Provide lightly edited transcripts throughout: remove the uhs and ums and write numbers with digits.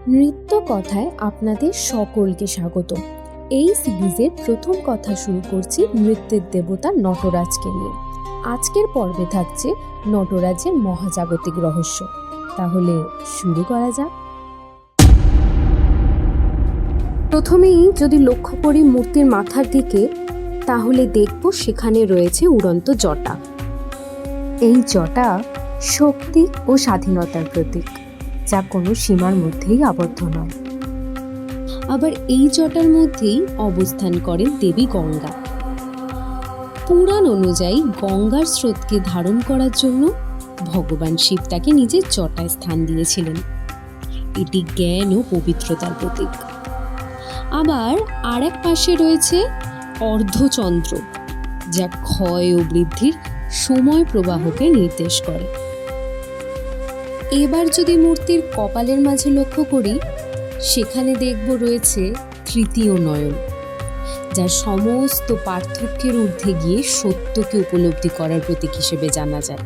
নৃত্য কথায় আপনাদের সকলকে স্বাগত। এই সিরিজের প্রথম কথা শুরু করছি নৃত্যের দেবতা নটরাজকে নিয়ে। আজকের পর্বে থাকছে নটরাজের মহাজাগতিক রহস্য। তাহলে শুরু করা যাক। প্রথমেই যদি লক্ষ্য করি মূর্তির মাথার দিকে, তাহলে দেখব সেখানে রয়েছে উড়ন্ত জটা। এই জটা শক্তি ও স্বাধীনতার প্রতীক, যা কোনো সীমার মধ্যেই আবদ্ধ নয়। আবার এই জটার মধ্যেই অবস্থান করেন দেবী গঙ্গা। পুরাণ অনুযায়ী গঙ্গার স্রোতকে ধারণ করার জন্য ভগবান শিব তাকে নিজের জটায় স্থান দিয়েছিলেন। এটি জ্ঞান ও পবিত্রতার প্রতীক। আবার আর এক পাশে রয়েছে অর্ধচন্দ্র, যা ক্ষয় ও বৃদ্ধির সময় প্রবাহকে নির্দেশ করে। এবার যদি মূর্তির কপালের মাঝে লক্ষ্য করি, সেখানে দেখব রয়েছে তৃতীয় নয়ন, যা সমস্ত পার্থক্যের ঊর্ধ্বে গিয়ে সত্যকে উপলব্ধি করার প্রতীক হিসেবে জানা যায়।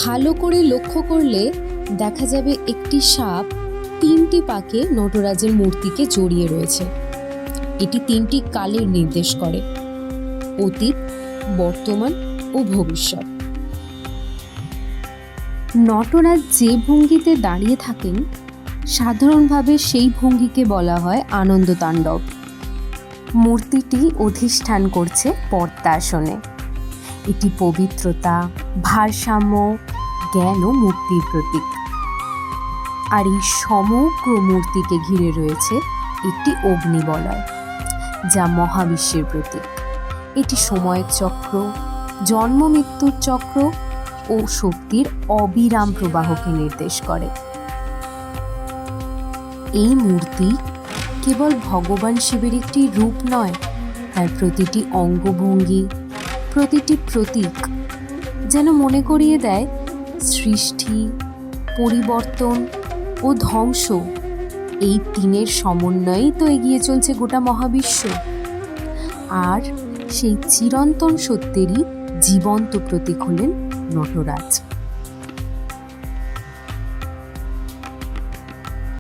ভালো করে লক্ষ্য করলে দেখা যাবে একটি সাপ তিনটি পাকে নটরাজের মূর্তিকে জড়িয়ে রয়েছে। এটি তিনটি কালের নির্দেশ করে: অতীত, বর্তমান ও ভবিষ্যৎ। নটরাজ যে ভঙ্গিতে দাঁড়িয়ে থাকেন, সাধারণভাবে সেই ভঙ্গিকে বলা হয় আনন্দ তাণ্ডব। মূর্তিটি অধিষ্ঠান করছে পদ্মাসনে। এটি পবিত্রতা, ভারসাম্য, জ্ঞান ও মুক্তির প্রতীক। আর এই সমগ্র মূর্তিকে ঘিরে রয়েছে একটি অগ্নিবলয়, যা মহাবিশ্বের প্রতীক। এটি সময়ের চক্র, জন্ম মৃত্যুর চক্র ও শক্তির অবিরাম প্রবাহকে নির্দেশ করে। এই মূর্তি কেবল ভগবান শিবের একটি রূপ নয়, তার প্রতিটি অঙ্গভঙ্গি, প্রতিটি প্রতীক যেন মনে করিয়ে দেয় সৃষ্টি, পরিবর্তন ও ধ্বংস, এই তিনের সমন্বয়েই তো এগিয়ে চলছে গোটা মহাবিশ্ব। আর সেই চিরন্তন সত্যেরই জীবন্ত প্রতীক হলেন নটরাজ।